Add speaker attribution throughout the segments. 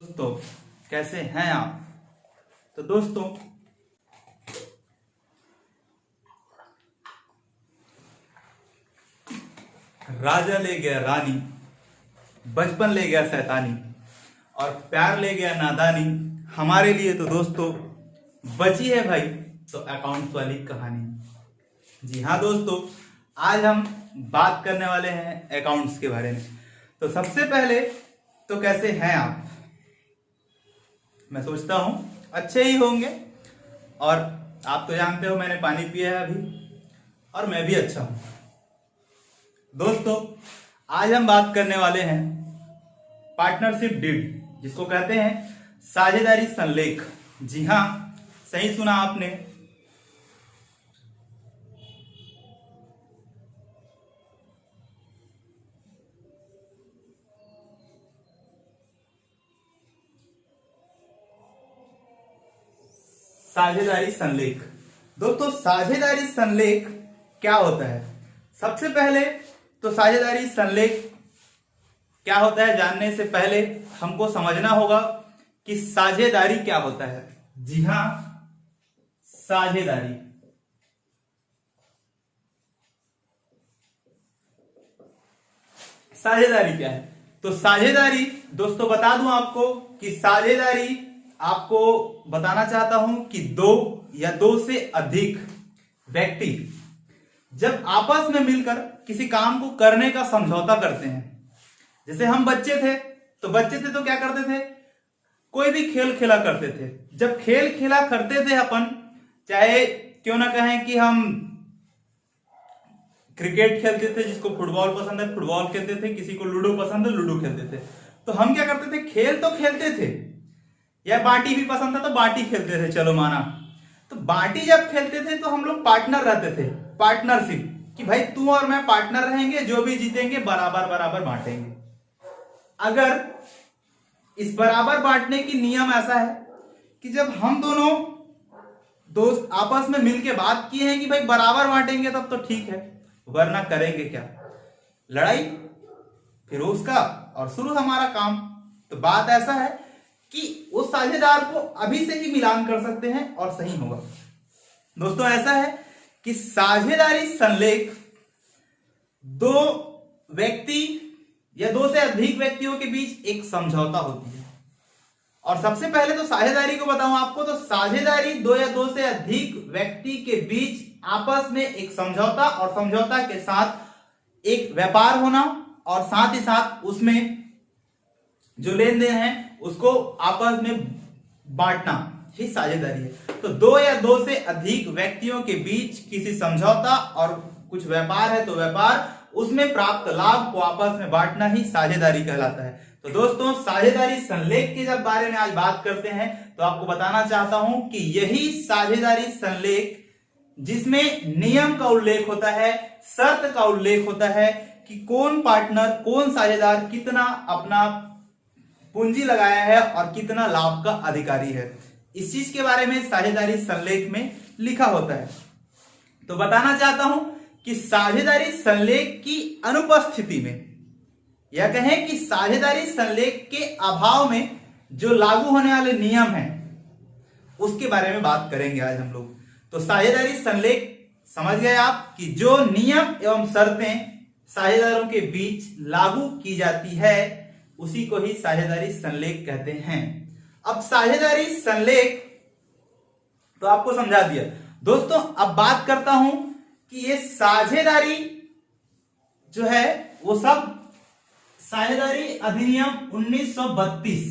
Speaker 1: दोस्तों कैसे हैं आप। तो दोस्तों राजा ले गया रानी, बचपन ले गया शैतानी, और प्यार ले गया नादानी। हमारे लिए तो दोस्तों बची है भाई तो अकाउंट्स वाली कहानी। जी हाँ दोस्तों, आज हम बात करने वाले हैं अकाउंट्स के बारे में। तो सबसे पहले तो कैसे हैं आप। मैं सोचता हूं अच्छे ही होंगे, और आप तो जानते हो मैंने पानी पिया है अभी, और मैं भी अच्छा हूं। दोस्तों आज हम बात करने वाले हैं पार्टनरशिप डीड, जिसको कहते हैं साझेदारी संलेख। जी हां, सही सुना आपने। साझेदारी संलेख। दोस्तों साझेदारी संलेख क्या होता है। सबसे पहले तो साझेदारी संलेख क्या होता है जानने से पहले हमको समझना होगा कि साझेदारी क्या होता है। जी हां, साझेदारी साझेदारी क्या है। तो साझेदारी दोस्तों बता दूं आपको कि साझेदारी आपको बताना चाहता हूं कि दो या दो से अधिक व्यक्ति जब आपस में मिलकर किसी काम को करने का समझौता करते हैं। जैसे हम बच्चे थे तो क्या करते थे, कोई भी खेल खेला करते थे। जब खेल खेला करते थे अपन, चाहे क्यों ना कहें कि हम क्रिकेट खेलते थे, जिसको फुटबॉल पसंद है फुटबॉल खेलते थे, किसी को लूडो पसंद है लूडो खेलते थे। तो हम क्या करते थे, खेल तो खेलते थे, या बाटी भी पसंद था तो बाटी खेलते थे, चलो माना। तो बाटी जब खेलते थे तो हम लोग पार्टनर रहते थे, पार्टनरशिप, कि भाई तू और मैं पार्टनर रहेंगे, जो भी जीतेंगे बराबर बराबर बांटेंगे। अगर इस बराबर बांटने की नियम ऐसा है कि जब हम दोनों दोस्त आपस में मिलके बात किए हैं कि भाई बराबर बांटेंगे तब तो ठीक है, वरना करेंगे क्या, लड़ाई, फिर उसका और शुरू हमारा काम। तो बात ऐसा है कि उस साझेदार को अभी से ही मिलान कर सकते हैं और सही होगा। दोस्तों ऐसा है कि साझेदारी संलेख दो व्यक्ति या दो से अधिक व्यक्तियों के बीच एक समझौता होती है। और सबसे पहले तो साझेदारी को बताऊं आपको, तो साझेदारी दो या दो से अधिक व्यक्ति के बीच आपस में एक समझौता, और समझौता के साथ एक व्यापार होना, और साथ ही साथ उसमें जो लेन देन है उसको आपस में बांटना ही साझेदारी है। तो दो या दो से अधिक व्यक्तियों के बीच किसी समझौता और कुछ व्यापार है तो व्यापार, उसमें प्राप्त लाभ को आपस में बांटना ही साझेदारी कहलाता है। तो दोस्तों साझेदारी संलेख के जब बारे में आज बात करते हैं तो आपको बताना चाहता हूं कि यही साझेदारी संलेख, जिसमें नियम का उल्लेख होता है, शर्त का उल्लेख होता है कि कौन पार्टनर, कौन साझेदार कितना अपना पूंजी लगाया है और कितना लाभ का अधिकारी है, इस चीज के बारे में साझेदारी संलेख में लिखा होता है। तो बताना चाहता हूं कि साझेदारी संलेख की अनुपस्थिति में, या कहें कि साझेदारी संलेख के अभाव में जो लागू होने वाले नियम हैं उसके बारे में बात करेंगे आज हम लोग। तो साझेदारी संलेख समझ गए आप कि जो नियम एवं शर्तें साझेदारों के बीच लागू की जाती है उसी को ही साझेदारी संलेख कहते हैं। अब साझेदारी संलेख तो आपको समझा दिया। दोस्तों अब बात करता हूं कि ये साझेदारी जो है वो सब साझेदारी अधिनियम 1932,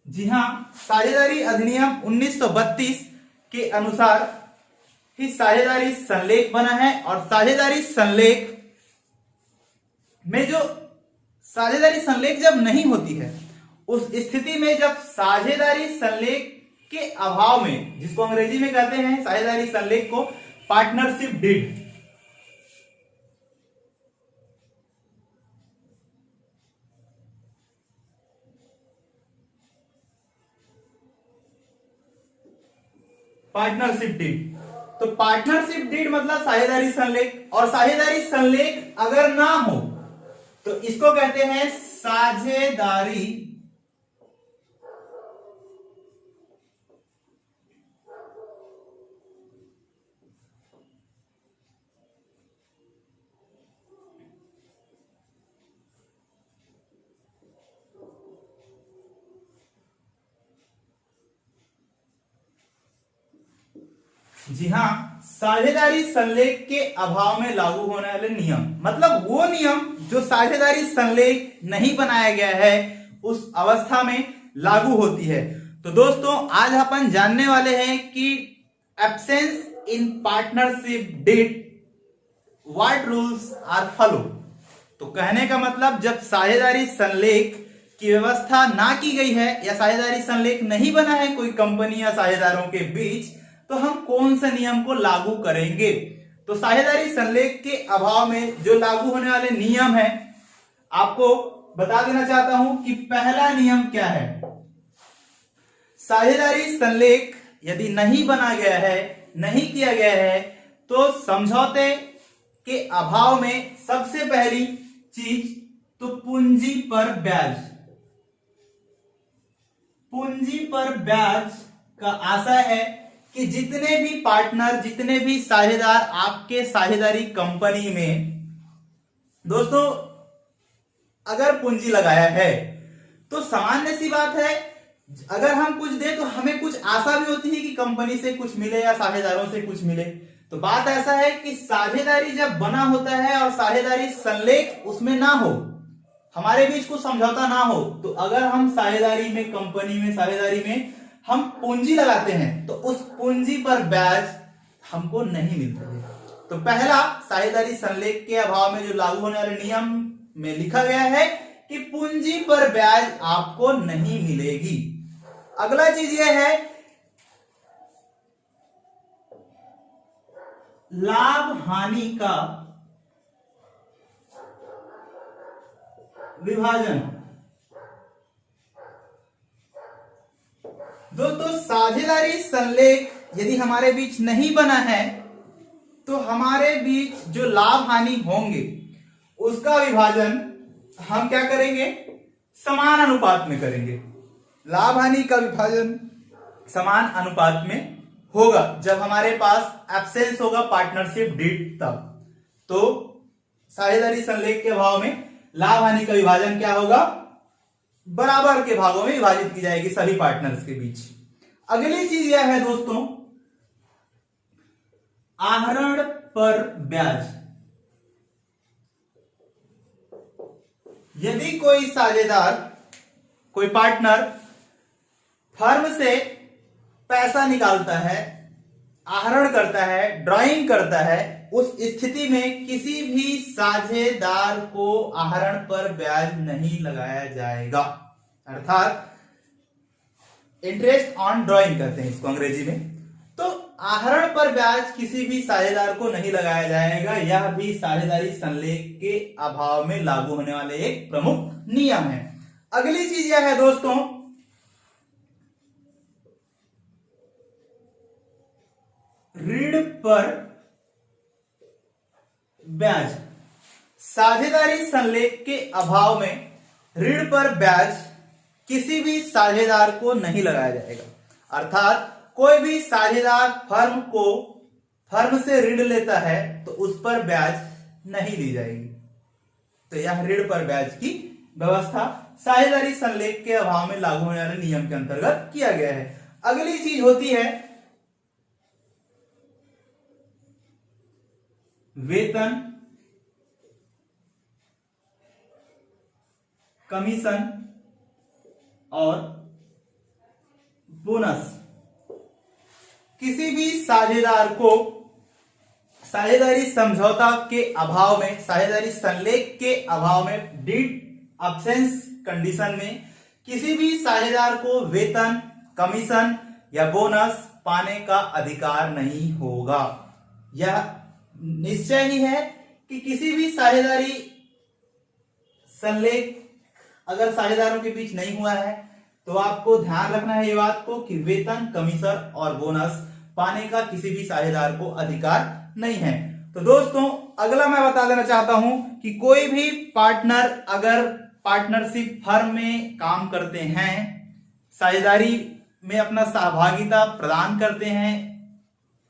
Speaker 1: जी हां, साझेदारी अधिनियम 1932 के अनुसार ही साझेदारी संलेख बना है। और साझेदारी संलेख में जो साझेदारी संलेख जब नहीं होती है, उस स्थिति में जब साझेदारी संलेख के अभाव में, जिसको अंग्रेजी में कहते हैं साझेदारी संलेख को पार्टनरशिप डीड, पार्टनरशिप डीड। तो पार्टनरशिप डीड मतलब साझेदारी संलेख, और साझेदारी संलेख अगर ना हो तो इसको कहते हैं साझेदारी जी हाँ, साझेदारी संलेख के अभाव में लागू होने वाले नियम, मतलब वो नियम जो साझेदारी संलेख नहीं बनाया गया है उस अवस्था में लागू होती है। तो दोस्तों आज अपन जानने वाले हैं कि absence in partnership deed what rules are follow. तो कहने का मतलब जब साझेदारी संलेख की व्यवस्था ना की गई है या साझेदारी संलेख नहीं बना है कोई कंपनी या साझेदारों के बीच, तो हम कौन से नियम को लागू करेंगे। तो साझेदारी संलेख के अभाव में जो लागू होने वाले नियम है आपको बता देना चाहता हूं कि पहला नियम क्या है। साझेदारी संलेख यदि नहीं बना गया है, नहीं किया गया है, तो समझौते के अभाव में सबसे पहली चीज तो पूंजी पर ब्याज। पूंजी पर ब्याज का आशय है कि जितने भी पार्टनर, जितने भी साझेदार आपके साझेदारी कंपनी में दोस्तों अगर पूंजी लगाया है तो सामान्य सी बात है, अगर हम कुछ दे तो हमें कुछ आशा भी होती है कि कंपनी से कुछ मिले या साझेदारों से कुछ मिले। तो बात ऐसा है कि साझेदारी जब बना होता है और साझेदारी संलेख उसमें ना हो, हमारे बीच कुछ समझौता ना हो, तो अगर हम साझेदारी में, कंपनी में, साझेदारी में हम पूंजी लगाते हैं तो उस पूंजी पर ब्याज हमको नहीं मिलता है। तो पहला साझेदारी संलेख के अभाव में जो लागू होने वाले नियम में लिखा गया है कि पूंजी पर ब्याज आपको नहीं मिलेगी। अगला चीज यह है लाभ हानि का विभाजन। दोस्तों साझेदारी संलेख यदि हमारे बीच नहीं बना है तो हमारे बीच जो लाभ हानि होंगे उसका विभाजन हम क्या करेंगे, समान अनुपात में करेंगे। लाभ हानि का विभाजन समान अनुपात में होगा जब हमारे पास एब्सेंस होगा पार्टनरशिप डीड तब। तो साझेदारी संलेख के अभाव में लाभ हानि का विभाजन क्या होगा, बराबर के भागों में विभाजित की जाएगी सभी पार्टनर्स के बीच। अगली चीज यह है दोस्तों आहरण पर ब्याज। यदि कोई साझेदार, कोई पार्टनर फर्म से पैसा निकालता है, आहरण करता है, ड्राइंग करता है, उस स्थिति में किसी भी साझेदार को आहरण पर ब्याज नहीं लगाया जाएगा। अर्थात इंटरेस्ट ऑन ड्राइंग कहते हैं इसको अंग्रेजी में। तो आहरण पर ब्याज किसी भी साझेदार को नहीं लगाया जाएगा। यह भी साझेदारी संलेख के अभाव में लागू होने वाले एक प्रमुख नियम है। अगली चीज यह है दोस्तों ऋण पर ब्याज। साझेदारी संलेख के अभाव में ऋण पर ब्याज किसी भी साझेदार को नहीं लगाया जाएगा। अर्थात कोई भी साझेदार फर्म से ऋण लेता है तो उस पर ब्याज नहीं दी जाएगी। तो यह ऋण पर ब्याज की व्यवस्था साझेदारी संलेख के अभाव में लागू होने वाले नियम के अंतर्गत किया गया है। अगली चीज होती है वेतन, कमीशन और बोनस। किसी भी साझेदार को साझेदारी समझौता के अभाव में, साझेदारी संलेख के अभाव में, डीड एब्सेंस कंडीशन में किसी भी साझेदार को वेतन, कमीशन या बोनस पाने का अधिकार नहीं होगा। यह निश्चय ही है कि किसी भी साझेदारी संलेख अगर साझेदारों के बीच नहीं हुआ है तो आपको ध्यान रखना है ये बात को कि वेतन, कमीशन और बोनस पाने का किसी भी साझेदार को अधिकार नहीं है। तो दोस्तों अगला मैं बता देना चाहता हूं कि कोई भी पार्टनर अगर पार्टनरशिप फर्म में काम करते हैं, साझेदारी में अपना सहभागिता प्रदान करते हैं,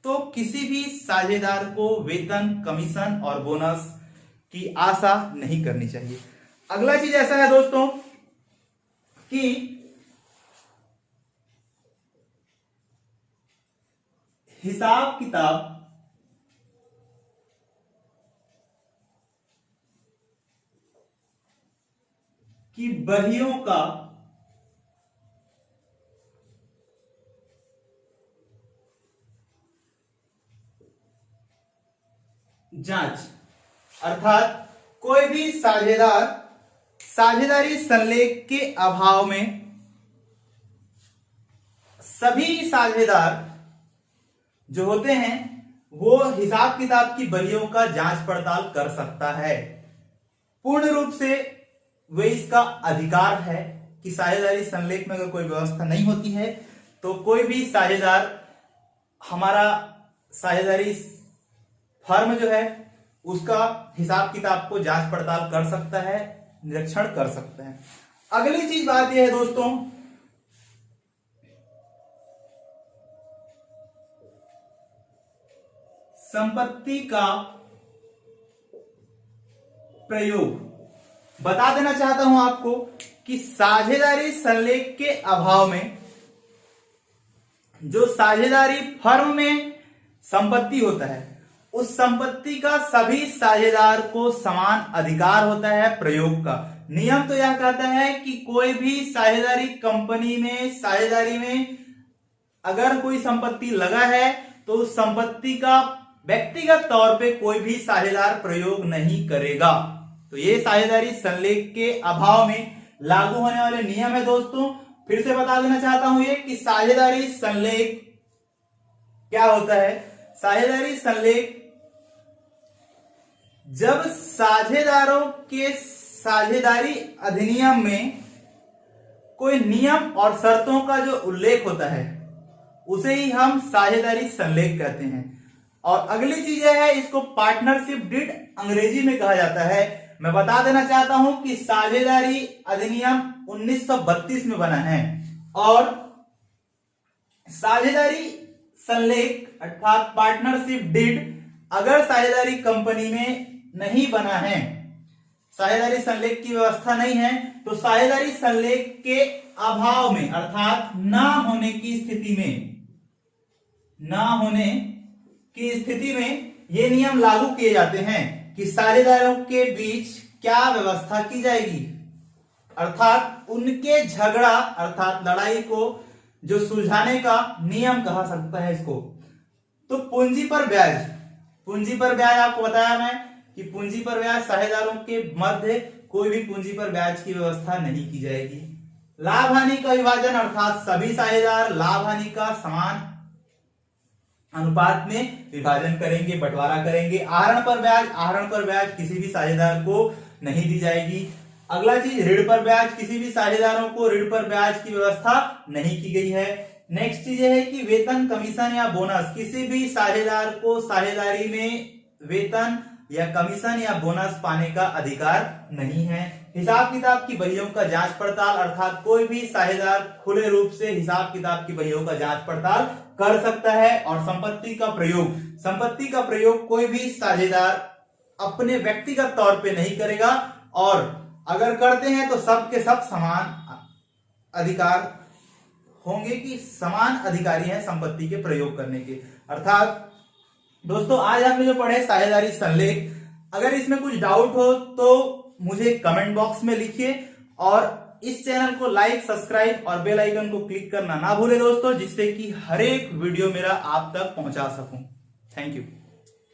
Speaker 1: तो किसी भी साझेदार को वेतन, कमीशन और बोनस की आशा नहीं करनी चाहिए। अगला चीज ऐसा है दोस्तों कि हिसाब किताब की बहियों का जांच, अर्थात कोई भी साझेदार साझेदारी संलेख के अभाव में सभी साझेदार जो होते हैं वो हिसाब किताब की बहियों का जांच पड़ताल कर सकता है। पूर्ण रूप से वे इसका अधिकार है कि साझेदारी संलेख में अगर कोई व्यवस्था नहीं होती है तो कोई भी साझेदार हमारा साझेदारी फर्म जो है उसका हिसाब किताब को जांच पड़ताल कर सकता है, निरीक्षण कर सकता है। अगली चीज बात यह है दोस्तों, संपत्ति का प्रयोग। बता देना चाहता हूं आपको कि साझेदारी संलेख के अभाव में जो साझेदारी फर्म में संपत्ति होता है उस संपत्ति का सभी साझेदार को समान अधिकार होता है प्रयोग का। नियम तो यह कहता है कि कोई भी साझेदारी कंपनी में, साझेदारी में अगर कोई संपत्ति लगा है तो उस संपत्ति का व्यक्तिगत तौर पे कोई भी साझेदार प्रयोग नहीं करेगा। तो ये साझेदारी संलेख के अभाव में लागू होने वाले नियम है दोस्तों। फिर से बता देना चाहता हूं ये कि साझेदारी संलेख क्या होता है। साझेदारी संलेख जब साझेदारों के साझेदारी अधिनियम में कोई नियम और शर्तों का जो उल्लेख होता है उसे ही हम साझेदारी संलेख कहते हैं। और अगली चीज है, इसको पार्टनरशिप डीड अंग्रेजी में कहा जाता है। मैं बता देना चाहता हूं कि साझेदारी अधिनियम 1932 में बना है और साझेदारी संलेख अर्थात पार्टनरशिप डीड अगर साझेदारी कंपनी में नहीं बना है, साझेदारी संलेख की व्यवस्था नहीं है, तो साझेदारी संलेख के अभाव में अर्थात ना होने की स्थिति में ये नियम लागू किए जाते हैं कि साझेदारों के बीच क्या व्यवस्था की जाएगी, अर्थात उनके झगड़ा अर्थात लड़ाई को जो सुलझाने का नियम कहा सकता है इसको। तो पूंजी पर ब्याज आपको बताया मैं कि पूंजी पर ब्याज साझेदारों के मध्य कोई भी पूंजी पर ब्याज की व्यवस्था नहीं की जाएगी। लाभ हानि का विभाजन अर्थात सभी साझेदार लाभ हानि का समान अनुपात में विभाजन करेंगे, बंटवारा करेंगे। आहरण पर ब्याज किसी भी साझेदार को नहीं दी जाएगी। अगला चीज ऋण पर ब्याज, किसी भी साझेदारों को ऋण पर ब्याज की व्यवस्था नहीं की गई है। नेक्स्ट चीज है कि वेतन, कमीशन या बोनस, किसी भी साझेदार को साझेदारी में वेतन या कमीशन या बोनस पाने का अधिकार नहीं है। हिसाब किताब की बहियों का जांच पड़ताल अर्थात कोई भी साझेदार खुले रूप से हिसाब किताब की बहियों का जांच पड़ताल कर सकता है। और संपत्ति का प्रयोग कोई भी साझेदार अपने व्यक्तिगत तौर पे नहीं करेगा और अगर करते हैं तो सब के सब समान अधिकार होंगे कि समान अधिकारी हैं संपत्ति के प्रयोग करने के। अर्थात दोस्तों आज हमने जो पढ़े साझेदारी संलेख, अगर इसमें कुछ डाउट हो तो मुझे कमेंट बॉक्स में लिखिए और इस चैनल को लाइक, सब्सक्राइब और बेल आइकन को क्लिक करना ना भूले दोस्तों, जिससे कि हर एक वीडियो मेरा आप तक पहुंचा सकूं। Thank you.